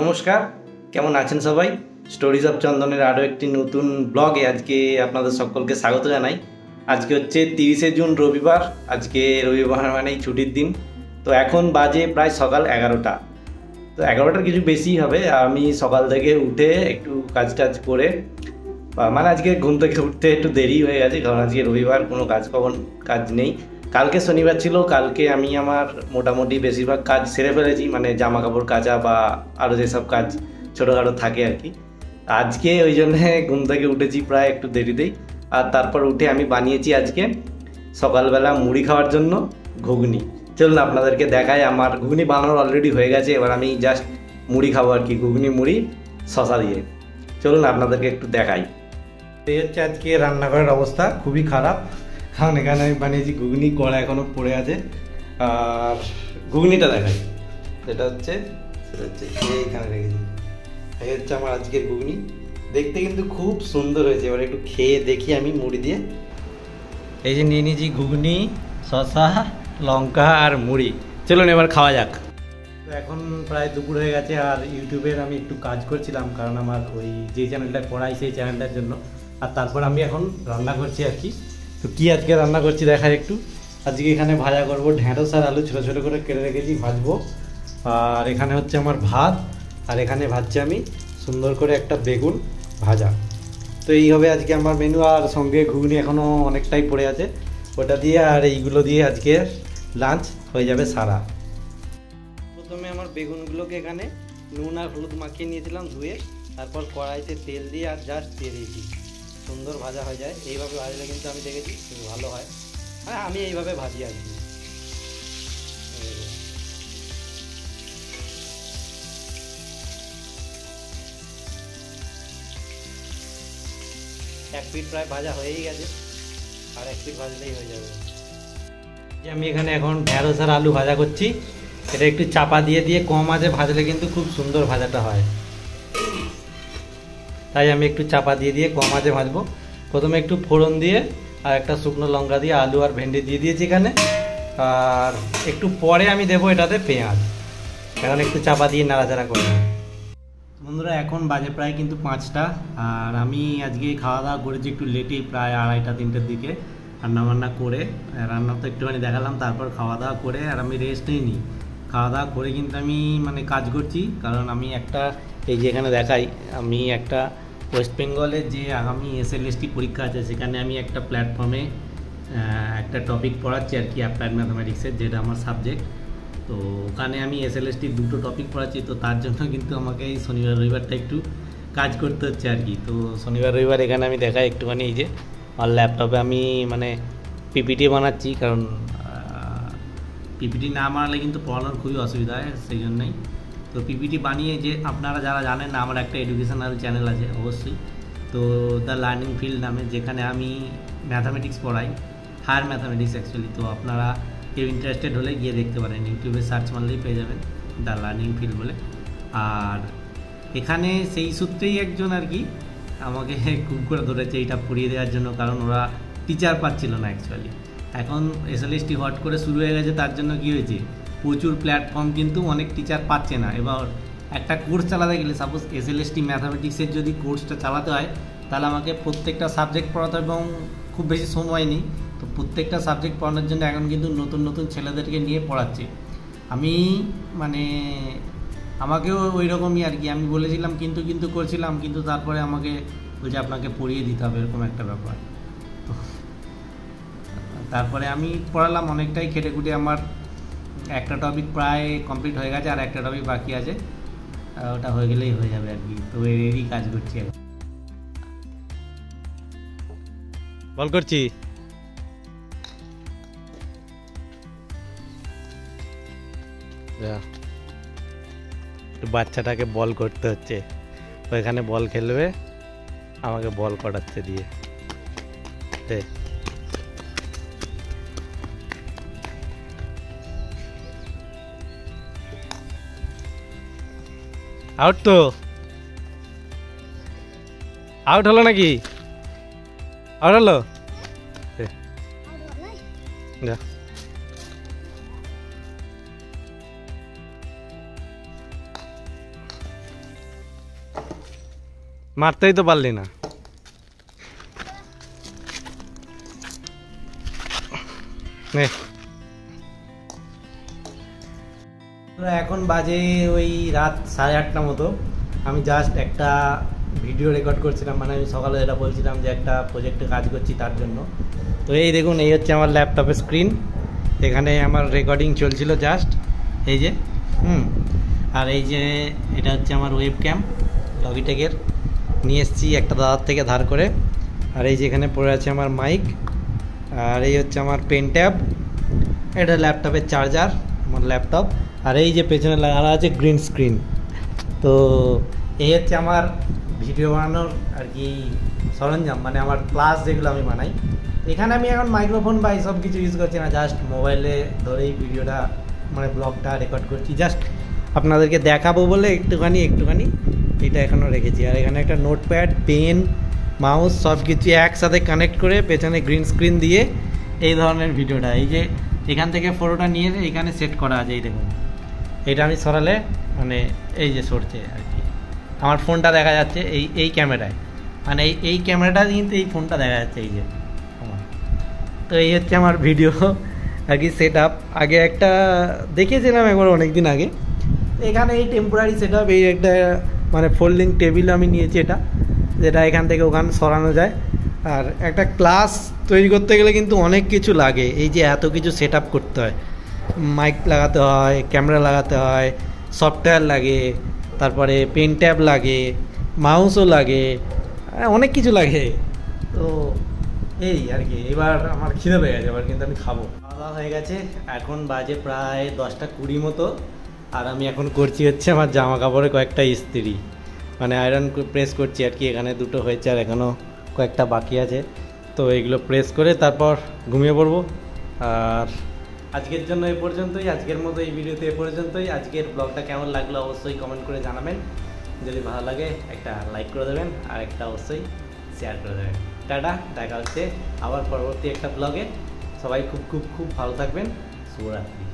নমস্কার, কেমন আছেন সবাই? স্টোরিজ অফ চন্দনের আরও একটি নতুন ব্লগে আজকে আপনাদের সকলকে স্বাগত জানাই। আজকে হচ্ছে 30শে জুন, রবিবার। আজকে রবিবার মানেই ছুটির দিন। তো এখন বাজে প্রায় সকাল 11টা। তো 11টার কিছু বেশি হবে। আমি সকাল থেকে উঠে একটু কাজ টাজ করে, মানে আজকে ঘুম থেকে উঠতে একটু দেরি হয়ে গেছে, কারণ আজকে রবিবার, কোনো কাজ নেই। কালকে শনিবার ছিল, কালকে আমি আমার মোটামুটি বেশিরভাগ কাজ সেরে ফেলেছি, মানে জামা কাপড় কাচা বা আরও যেসব কাজ ছোটোখাটো থাকে আর কি। আজকে ওই জন্যে ঘুম থেকে উঠেছি প্রায় একটু দেরিতেই। আর তারপর উঠে আমি বানিয়েছি আজকে সকালবেলা মুড়ি খাওয়ার জন্য ঘুগনি। চলুন আপনাদেরকে দেখাই। আমার ঘুগনি বানানো অলরেডি হয়ে গেছে, এবার আমি জাস্ট মুড়ি খাবো আর কি, ঘুগনি মুড়ি শশা দিয়ে। চলুন আপনাদেরকে একটু দেখাই। এই হচ্ছে আজকে রান্নাঘরের অবস্থা, খুবই খারাপ, কারণ এখানে আমি বানিয়েছি ঘুগনি, কড়া এখনও পড়ে আছে। আর ঘুগনিটা দেখাই, সেটা হচ্ছে এইখানে রেখেছি। এই হচ্ছে আমার আজকের ঘুগনি, দেখতে কিন্তু খুব সুন্দর হয়েছে। এবার একটু খেয়ে দেখি আমি মুড়ি দিয়ে। এই যে নিয়ে নিয়েছি ঘুগনি, শশা, লঙ্কা আর মুড়ি। চলুন এবার খাওয়া যাক। তো এখন প্রায় দুপুর হয়ে গেছে, আর ইউটিউবের আমি একটু কাজ করছিলাম, কারণ আমার ওই যে চ্যানেলটা করাই সেই চ্যানেলটার জন্য। আর তারপর আমি এখন রান্না করছি আর কি। তো কী আজকে রান্না করছি দেখায় একটু। আজকে এখানে ভাজা করব ঢ্যাঁড়স আর আলু, ছোটো ছোটো করে কেটে রেখেছি, ভাজবো। আর এখানে হচ্ছে আমার ভাত, আর এখানে ভাজছি আমি সুন্দর করে একটা বেগুন ভাজা। তো এই হবে আজকে আমার মেনু। আর সঙ্গে ঘুগনি এখনও অনেকটাই পড়ে আছে, ওটা দিয়ে আর এইগুলো দিয়ে আজকে লাঞ্চ হয়ে যাবে সারা। প্রথমে আমার বেগুনগুলোকে এখানে নুন আর হলুদ মাখিয়ে নিয়েছিলাম ধুয়ে, তারপর কড়াইতে তেল দিয়ে আর জাস্ট দিয়ে দিয়েছি, সুন্দর ভাজা হয়ে যায়। এইভাবে ভাজলে কিন্তু আমি দেখেছি খুব ভালো হয়। হ্যাঁ, আমি এইভাবে ভাজি আর কি। এক পিঠ প্রায় ভাজা হয়েই গেছে, আর এক পিঠ ভাজলেই হয়ে যাবে। যে আমি এখানে এখন ঢ্যাঁড়স আর আলু ভাজা করছি, এটা একটু চাপা দিয়ে দিয়ে কম আঁচে ভাজলে কিন্তু খুব সুন্দর ভাজাটা হয়। তাই আমি একটু চাপা দিয়ে দিয়ে কম আঁচে ভাজবো। প্রথমে একটু ফোড়ন দিয়ে আর একটা শুকনো লঙ্কা দিয়ে আলু আর ভেন্ডি দিয়ে দিয়েছি এখানে। আর একটু পরে আমি দেবো এটাতে পেঁয়াজ। এখন একটু চাপা দিয়ে নাড়াচাড়া করবো। বন্ধুরা, এখন বাজে প্রায় কিন্তু 5টা, আর আমি আজকে খাওয়া দাওয়া করেছি একটু লেটেই, প্রায় 2:30-3টের দিকে। রান্নাবান্না করে, রান্না তো একটুখানি দেখালাম, তারপর খাওয়া দাওয়া করে আর আমি রেস্ট নিইনি। খাওয়া দাওয়া করে কিন্তু আমি মানে কাজ করছি, কারণ আমি একটা, এই যে এখানে দেখাই, আমি একটা ওয়েস্ট বেঙ্গলের যে আগামী SLST পরীক্ষা আছে, সেখানে আমি একটা প্ল্যাটফর্মে একটা টপিক পড়াচ্ছি আর কি, অ্যাপ্লাইড ম্যাথামেটিক্সের, যেটা আমার সাবজেক্ট। তো ওখানে আমি SLST 2টো টপিক পড়াচ্ছি, তো তার জন্য কিন্তু আমাকে এই শনিবার রবিবারটা একটু কাজ করতে হচ্ছে আর কি। তো শনিবার রবিবার এখানে আমি দেখাই একটুখানি, এই যে আর ল্যাপটপে আমি মানে PPT বানাচ্ছি, কারণ PPT না বানালে কিন্তু পড়ানোর খুবই অসুবিধা হয়, সেই জন্যই। তো PPT বানিয়ে, যে আপনারা যারা জানেন না, আমার একটা এডুকেশনাল চ্যানেল আছে অবশ্যই, তো দ্য লার্নিং ফিল্ড নামে, যেখানে আমি ম্যাথামেটিক্স পড়াই, হায়ার ম্যাথামেটিক্স অ্যাকচুয়ালি। তো আপনারা কেউ ইন্টারেস্টেড হলে গিয়ে দেখতে পারেন, ইউটিউবে সার্চ মারলেই পেয়ে যাবেন দ্য লার্নিং ফিল্ড বলে। আর এখানে সেই সূত্রেই একজন আর কি আমাকে খুব করে ধরেছে এইটা পড়িয়ে দেওয়ার জন্য, কারণ ওরা টিচার পাচ্ছিল না অ্যাকচুয়ালি। এখন SLST হট করে শুরু হয়ে গেছে, তার জন্য কী হয়েছে, প্রচুর প্ল্যাটফর্ম কিন্তু অনেক টিচার পাচ্ছে না। এবার একটা কোর্স চালাতে গেলে, সাপোজ SLST ম্যাথামেটিক্সের যদি কোর্সটা চালাতে হয়, তাহলে আমাকে প্রত্যেকটা সাবজেক্ট পড়াতে হবে, এবং খুব বেশি সময় নেই। তো প্রত্যেকটা সাবজেক্ট পড়ানোর জন্য এখন কিন্তু নতুন নতুন ছেলেদেরকে নিয়ে পড়াচ্ছে। আমি মানে আমাকেও ওই রকমই আর কি, আমি বলেছিলাম কিন্তু করছিলাম, কিন্তু তারপরে আমাকে বলছে আপনাকে পড়িয়ে দিতে হবে, এরকম একটা ব্যাপার। তারপরে আমি পড়ালাম অনেকটাই খেটেখুটে, আমার একটা টপিক প্রায় কমপ্লিট হয়ে গেছে, আর একটা টপিক বাকি আছে, ওটা হয়ে গেলেই হয়ে যাবে আর কি। তো এরই কাজ করছি এখন। বল করছি, বাচ্চাটাকে বল করতে হচ্ছে, ওইখানে বল খেলবে, আমাকে বল করাচ্ছে দিয়ে। আউট তো, আউট হলো নাকি? আউট হলো, যা। মারতেই তো পারলি না। এখন বাজে ওই রাত 8:30 মতো। আমি জাস্ট একটা ভিডিও রেকর্ড করছিলাম, মানে আমি সকালে যেটা বলছিলাম যে একটা প্রজেক্টে কাজ করছি তার জন্য। তো এই দেখুন, এই হচ্ছে আমার ল্যাপটপের স্ক্রিন, এখানে আমার রেকর্ডিং চলছিল জাস্ট, এই যে আর এই যে এটা হচ্ছে আমার ওয়েব ক্যাম, লগিটেকের নিয়ে এসেছি একটা দাদার থেকে ধার করে। আর এই যে এখানে পড়ে আছে আমার মাইক, আর এই হচ্ছে আমার পেন ট্যাব, এটা ল্যাপটপের চার্জার, আমার ল্যাপটপ। আর এই যে পেছনে লাগানো আছে গ্রিন স্ক্রিন। তো এই হচ্ছে আমার ভিডিও বানানোর আর কি সরঞ্জাম, মানে আমার ক্লাস যেগুলো আমি বানাই। এখানে আমি এখন মাইক্রোফোন বা এইসব কিছু ইউজ করছি না, জাস্ট মোবাইলে ধরেই ভিডিওটা মানে ব্লগটা রেকর্ড করছি, জাস্ট আপনাদেরকে দেখাবো বলে একটুখানি এটা এখনও রেখেছি। আর এখানে একটা নোটপ্যাড, পেন, মাউস সব কিছু একসাথে কানেক্ট করে পেছনে গ্রিন স্ক্রিন দিয়ে এই ধরনের ভিডিওটা, এই যে এখান থেকে ফটোটা নিয়ে এখানে সেট করা আছে। এই দেখুন, এটা আমি সরালে মানে এই যে সরছে আর কি, আমার ফোনটা দেখা যাচ্ছে এই ক্যামেরায়, মানে এই ক্যামেরাটা কিন্তু এই ফোনটা দেখা যাচ্ছে এই যে আমার। তো এই হচ্ছে আমার ভিডিও আর কি সেট আপ। আগে একটা দেখেছিলাম একবার অনেক দিন আগে, এখানে এই টেম্পোরারি সেট আপ, এই একটা মানে ফোল্ডিং টেবিল আমি নিয়েছি, এটা যেটা এখান থেকে ওখানে সরানো যায়। আর একটা ক্লাস তৈরি করতে গেলে কিন্তু অনেক কিছু লাগে, এই যে এত কিছু সেট আপ করতে হয়, মাইক লাগাতে হয়, ক্যামেরা লাগাতে হয়, সফটওয়্যার লাগে, তারপরে পেন ট্যাব লাগে, মাউসও লাগে, অনেক কিছু লাগে। তো এই আর কি, এবার আমার খিদে পেয়ে গেছে, এবার কিন্তু আমি খাবো। খাওয়া দাওয়া হয়ে গেছে, এখন বাজে প্রায় 10:20 মতো। আর আমি এখন করছি হচ্ছে আমার জামা কাপড়ে কয়েকটা ইস্ত্রি, মানে আয়রন প্রেস করছি আর কি। এখানে দুটো হয়েছে আর এখনও কয়েকটা বাকি আছে, তো এগুলো প্রেস করে তারপর ঘুমিয়ে পড়বো। আর আজকের জন্য এই পর্যন্তই, আজকের মতো এই ভিডিওতে এ পর্যন্তই। আজকের ব্লগটা কেমন লাগলো অবশ্যই কমেন্ট করে জানাবেন, যদি ভালো লাগে একটা লাইক করে দেবেন, আর একটা অবশ্যই শেয়ার করে দেবেন। টাটা, দেখা হচ্ছে আবার পরবর্তী একটা ব্লগে। সবাই খুব খুব খুব ভালো থাকবেন। শুভরাত্রি।